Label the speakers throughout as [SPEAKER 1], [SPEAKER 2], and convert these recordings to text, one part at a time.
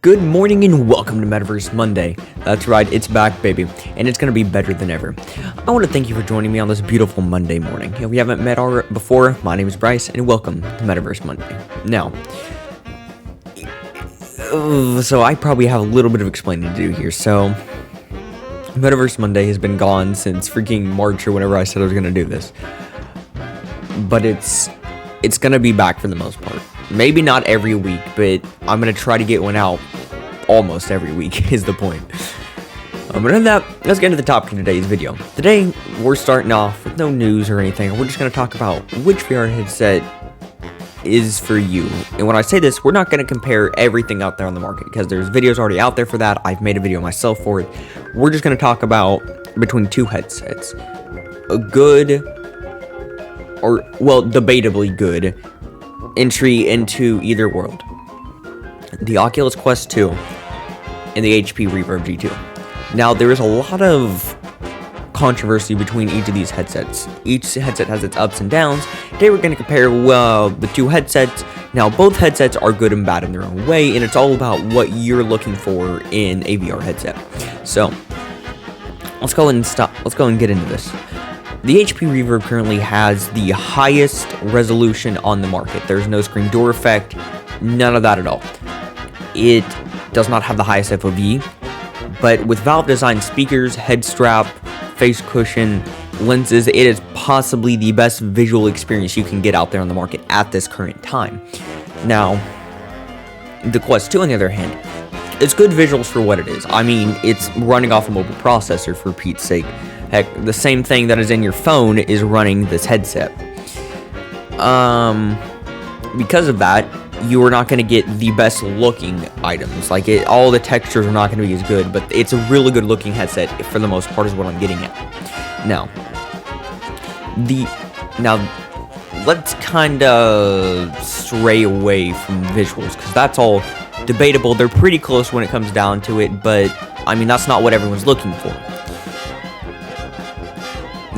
[SPEAKER 1] Good morning and welcome to Metaverse Monday. That's right, it's back, baby, and it's gonna be better than ever. I want to thank you for joining me on this beautiful Monday morning. If we haven't met before, my name is Bryce, and welcome to Metaverse Monday. Now, so I probably have a little bit of explaining to do here. So, Metaverse Monday has been gone since freaking March or whenever I said I was gonna do this. But it's gonna be back for the most part. Maybe not every week, but I'm gonna try to get one out almost every week is the point. But other than that, let's get into the topic of today's video. Today, we're starting off with no news or anything. We're just gonna talk about which VR headset is for you. And when I say this, we're not gonna compare everything out there on the market because there's videos already out there for that. I've made a video myself for it. We're just gonna talk about between two headsets. A good, or well, debatably good entry into either world. The Oculus Quest 2 and the HP Reverb G2. Now, there is a lot of controversy between each of these headsets. Each headset has its ups and downs. Today we're going to compare, the two headsets. Now, both headsets are good and bad in their own way, and it's all about what you're looking for in a VR headset. So, let's go and get into this. The HP Reverb currently has the highest resolution on the market. There's no screen door effect, none of that at all. It does not have the highest FOV, but with Valve designed speakers, head strap, face cushion, lenses, it is possibly the best visual experience you can get out there on the market at this current time. Now, the Quest 2 on the other hand, it's good visuals for what it is. I mean, it's running off a mobile processor for Pete's sake. Heck, the same thing that is in your phone is running this headset. Because of that, you are not going to get the best looking items. Like, all the textures are not going to be as good, but it's a really good looking headset for the most part is what I'm getting at. Now, let's kind of stray away from visuals, because that's all debatable. They're pretty close when it comes down to it, but, I mean, that's not what everyone's looking for.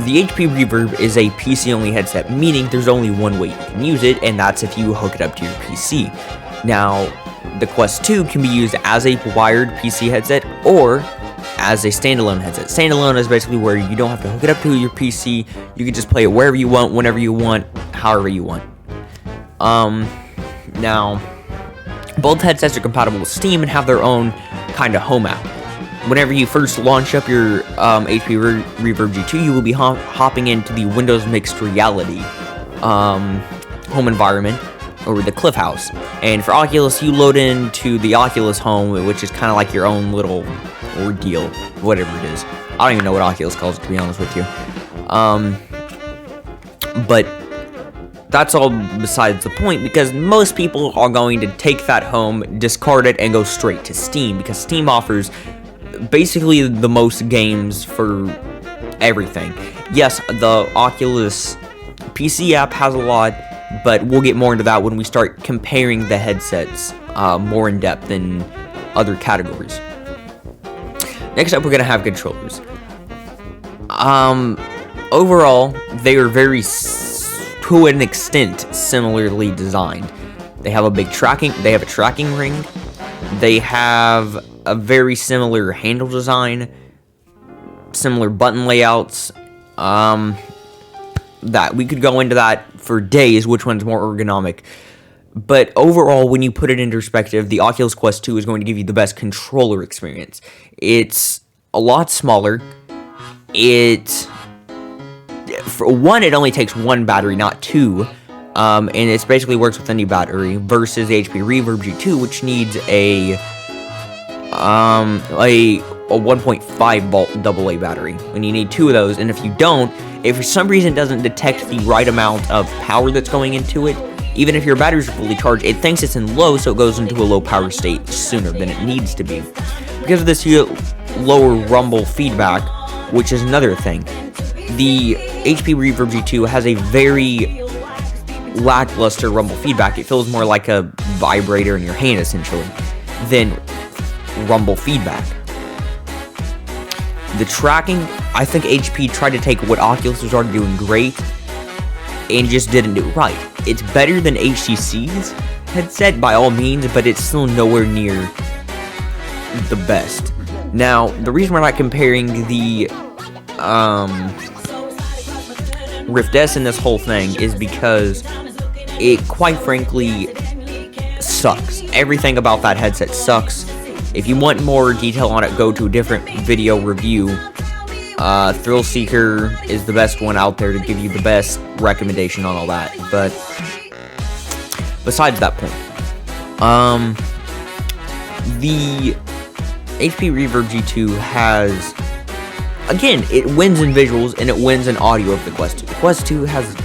[SPEAKER 1] The HP Reverb is a PC-only headset, meaning there's only one way you can use it, and that's if you hook it up to your PC. Now, the Quest 2 can be used as a wired PC headset or as a standalone headset. Standalone is basically where you don't have to hook it up to your PC. You can just play it wherever you want, whenever you want, however you want. Now, both headsets are compatible with Steam and have their own kind of home app. Whenever you first launch up your HP Reverb G2, you will be hopping into the Windows Mixed Reality home environment, or the Cliff House. And for Oculus, you load into the Oculus Home, which is kind of like your own little ordeal, whatever it is. I don't even know what Oculus calls it, to be honest with you. But that's all besides the point, because most people are going to take that home, discard it, and go straight to Steam, because Steam offers basically the most games for everything. Yes, the Oculus PC app has a lot, but we'll get more into that when we start comparing the headsets more in depth in other categories. Next up, we're gonna have controllers. Overall, they are very, to an extent, similarly designed. They have a tracking ring. They have a very similar handle design, similar button layouts. That we could go into that for days, which one's more ergonomic. But overall, when you put it into perspective, the Oculus Quest 2 is going to give you the best controller experience. It's a lot smaller. For one, it only takes one battery, not two. And it basically works with any battery, versus the HP Reverb G2, which needs a 1.5 volt AA battery, and you need two of those. And if you don't, if for some reason it doesn't detect the right amount of power that's going into it, even if your batteries are fully charged, it thinks it's in low, so it goes into a low power state sooner than it needs to be. Because of this, you get lower rumble feedback, which is another thing. The HP Reverb G2 has a very lackluster rumble feedback. It feels more like a vibrator in your hand, essentially, than rumble feedback. The tracking, I think HP tried to take what Oculus was already doing great and just didn't do it right. It's better than HTC's headset by all means, but it's still nowhere near the best. Now, the reason we're not comparing the Rift S in this whole thing is because it, quite frankly, sucks. Everything about that headset sucks. If you want more detail on it, go to a different video review. Thrill Seeker is the best one out there to give you the best recommendation on all that. But besides that point, the HP Reverb G2 has, again, it wins in visuals and it wins in audio of the Quest 2. The Quest 2 has,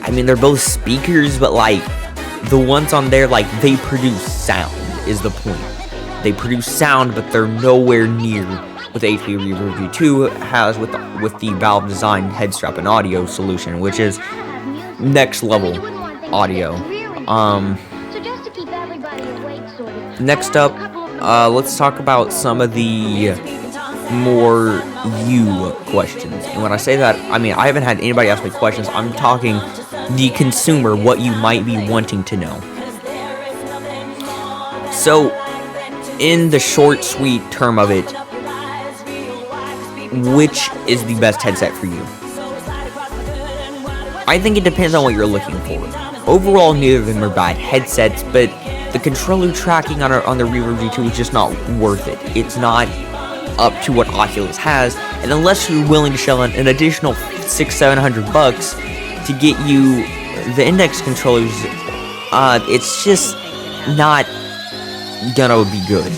[SPEAKER 1] I mean, they're both speakers, but like the ones on there, like, they produce sound is the point. They produce sound, but they're nowhere near what the HP Reverb G2 has with the Valve Design head strap and audio solution, which is next level audio. Next up, let's talk about some of the more you questions. And when I say that, I mean, I haven't had anybody ask me questions. I'm talking the consumer, what you might be wanting to know. So, in the short, sweet term of it, which is the best headset for you? I think it depends on what you're looking for. Overall, neither of them are bad headsets, but the controller tracking on the Reverb G2 is just not worth it. It's not up to what Oculus has, and unless you're willing to shell in an additional $600-700 to get you the index controllers, it's just not gonna be good.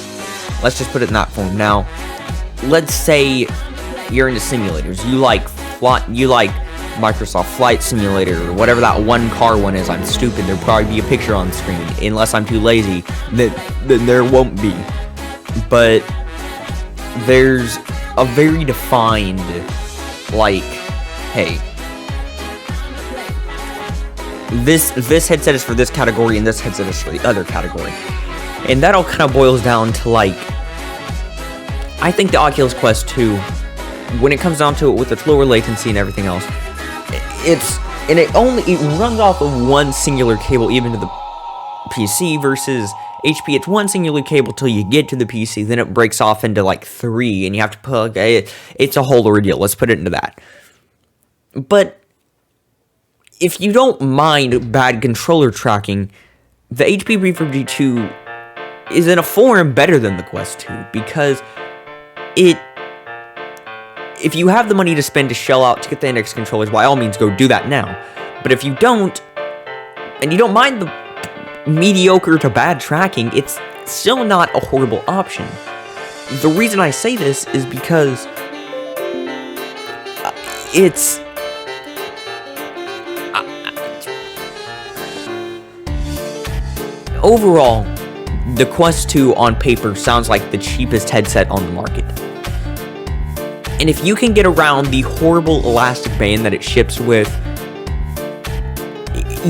[SPEAKER 1] Let's just put it in that form. Now, let's say you're into simulators. You like Microsoft Flight Simulator or whatever that one car one is. I'm stupid. There'll probably be a picture on the screen. Unless I'm too lazy, then there won't be. But there's a very defined, like, hey, this headset is for this category and this headset is for the other category. And that all kind of boils down to, like, I think the Oculus Quest 2, when it comes down to it with its lower latency and everything else, it runs off of one singular cable even to the PC, versus HP, it's one singular cable till you get to the PC, then it breaks off into like 3, and you have to plug it. It's a whole ordeal. Let's put it into that. But if you don't mind bad controller tracking, the HP Reverb G2 is in a form better than the Quest 2, because if you have the money to spend to shell out to get the index controllers, by all means go do that now. But if you don't, and you don't mind the mediocre to bad tracking, it's still not a horrible option. The reason I say this is because it's overall, the Quest 2 on paper sounds like the cheapest headset on the market. And if you can get around the horrible elastic band that it ships with,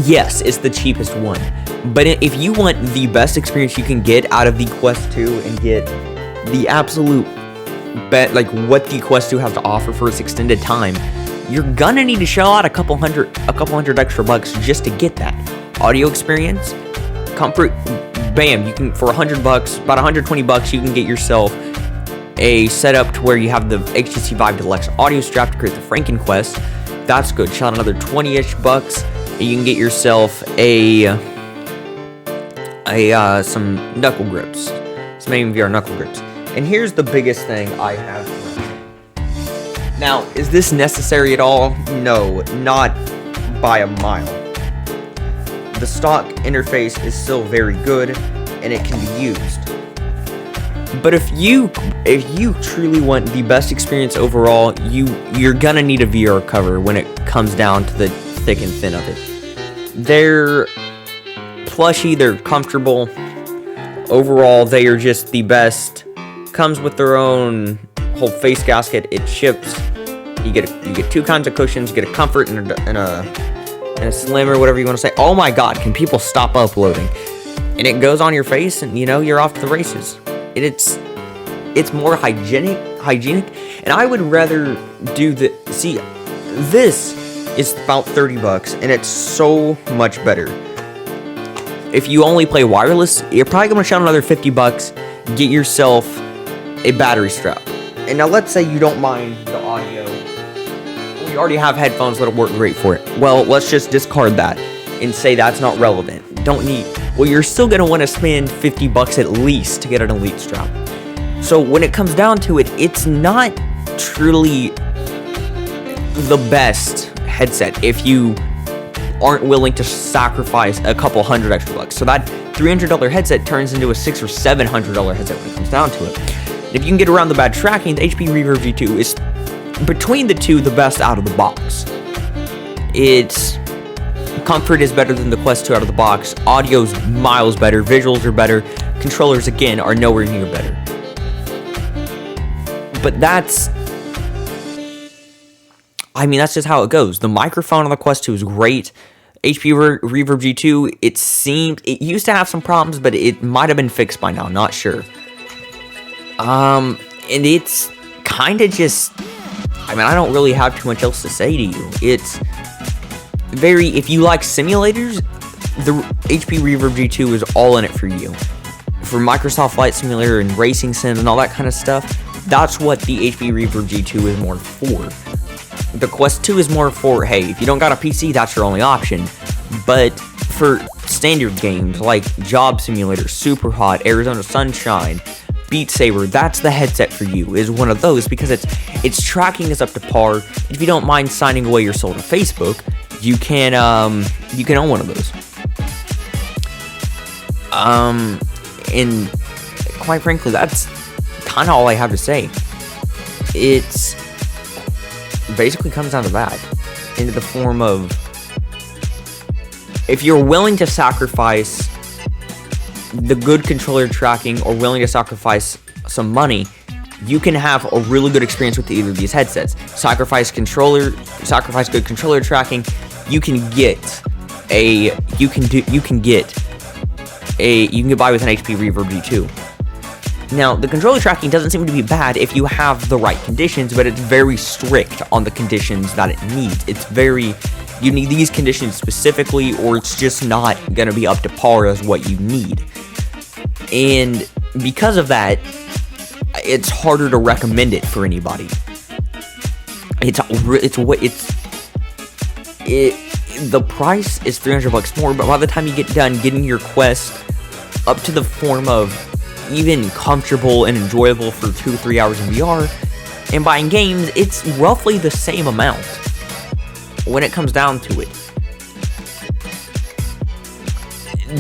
[SPEAKER 1] yes, it's the cheapest one. But if you want the best experience you can get out of the Quest 2 and get the absolute like what the Quest 2 has to offer for its extended time, you're gonna need to shell out a couple hundred extra bucks just to get that audio experience, comfort. Bam, you can, for $100, about $120, you can get yourself a setup to where you have the HTC Vive Deluxe audio strap to create the FrankenQuest. That's good. Shell out another 20-ish bucks, and you can get yourself some knuckle grips, some Aim VR knuckle grips. And here's the biggest thing I have. Now, is this necessary at all? No, not by a mile. The stock interface is still very good, and it can be used. But if you truly want the best experience overall, you're gonna need a VR cover when it comes down to the thick and thin of it. They're plushy, they're comfortable. Overall, they are just the best. Comes with their own whole face gasket. It ships. You get two kinds of cushions. You get a comfort and a slim, or whatever you want to say. Oh my god, can people stop uploading? And it goes on your face, and you're off to the races. It's more hygienic, and I would rather do the. See, this is about $30, and it's so much better. if you only play wireless, you're probably going to shell another $50, get yourself a battery strap. And now let's say you don't mind the audio. You already have headphones that'll work great for it. Well, let's just discard that and say that's not relevant. Don't need, well, you're still going to want to spend $50 at least to get an Elite strap. So when it comes down to it, it's not truly the best headset if you aren't willing to sacrifice a couple $100 extra. So that $300 headset turns into a $600 or $700 headset when it comes down to it. If you can get around the bad tracking, the HP Reverb G2 is, between the two, the best out of the box. Its comfort is better than the Quest 2 out of the box. Audio's miles better. Visuals are better. Controllers, again, are nowhere near better. But that's just how it goes. The microphone on the Quest 2 is great. HP Reverb G2, it used to have some problems, but it might have been fixed by now. Not sure. And it's kind of just, I don't really have too much else to say to you. It's very, if you like simulators, the HP Reverb G2 is all in it for you. For Microsoft Flight Simulator and racing sims and all that kind of stuff, that's what the HP Reverb G2 is more for. The Quest 2 is more for, hey, if you don't got a PC, that's your only option. But for standard games like Job Simulator, Super Hot, Arizona Sunshine, Beat Saber, that's the headset for you, is one of those, because its tracking is up to par. If you don't mind signing away your soul to Facebook, you can own one of those. And quite frankly, that's kind of all I have to say. It's basically comes down to that, into the form of, if you're willing to sacrifice the good controller tracking or willing to sacrifice some money, you can have a really good experience with either of these headsets. Sacrifice good controller tracking, you can get by with an HP Reverb G2. Now, the controller tracking doesn't seem to be bad if you have the right conditions, but it's very strict on the conditions that it needs. You need these conditions specifically, or it's just not going to be up to par as what you need. And because of that, it's harder to recommend it for anybody. The price is $300 more, but by the time you get done getting your Quest up to the form of even comfortable and enjoyable for 2-3 hours in VR, and buying games, it's roughly the same amount when it comes down to it.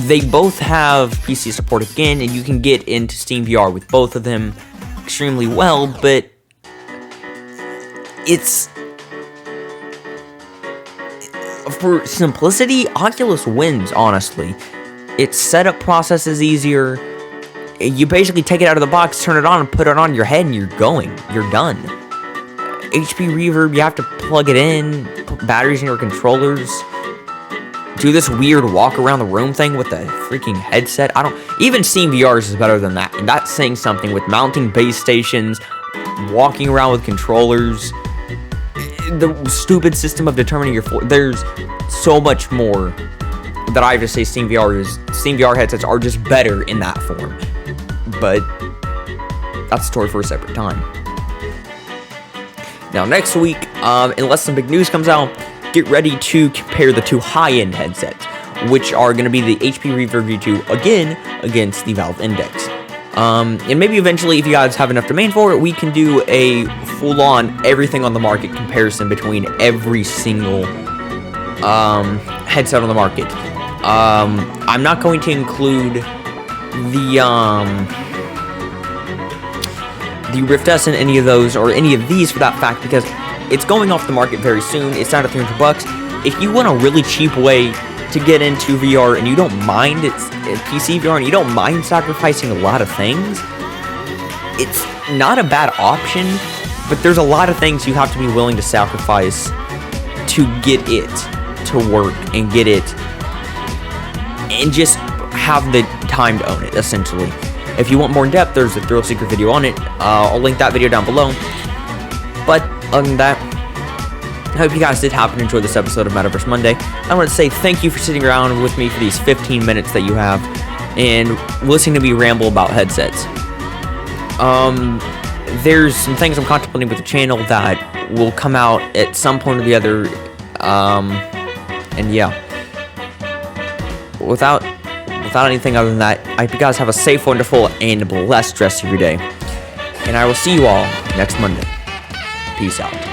[SPEAKER 1] They both have PC support again, and you can get into Steam VR with both of them extremely well, but it's, for simplicity, Oculus wins, honestly. Its setup process is easier. You basically take it out of the box, turn it on, and put it on your head, and you're going. You're done. HP Reverb, you have to plug it in, put batteries in your controllers, do this weird walk around the room thing with the freaking headset. Even Steam VR's is better than that, and that's saying something, with mounting base stations, walking around with controllers, the stupid system of determining your floor. There's so much more that I have to say. Steam VR headsets are just better in that form, but that's a story for a separate time. Now, next week, unless some big news comes out, get ready to compare the two high-end headsets, which are going to be the HP Reverb G2 again against the Valve Index. And maybe eventually, if you guys have enough demand for it, we can do a full-on everything on the market comparison between every single headset on the market. I'm not going to include the Rift S in any of those, or any of these for that fact, because it's going off the market very soon. It's down to $300. If you want a really cheap way to get into VR and you don't mind it's PC VR and you don't mind sacrificing a lot of things, it's not a bad option, but there's a lot of things you have to be willing to sacrifice to get it to work and get it and just have the time to own it, essentially. If you want more in depth, there's a Thrill Seeker video on it. I'll link that video down below. But other than that, I hope you guys did happen to enjoy this episode of Metaverse Monday. I want to say thank you for sitting around with me for these 15 minutes that you have and listening to me ramble about headsets. There's some things I'm contemplating with the channel that will come out at some point or the other. And yeah. Without anything other than that, I hope you guys have a safe, wonderful, and blessed rest of your day. And I will see you all next Monday. Peace out.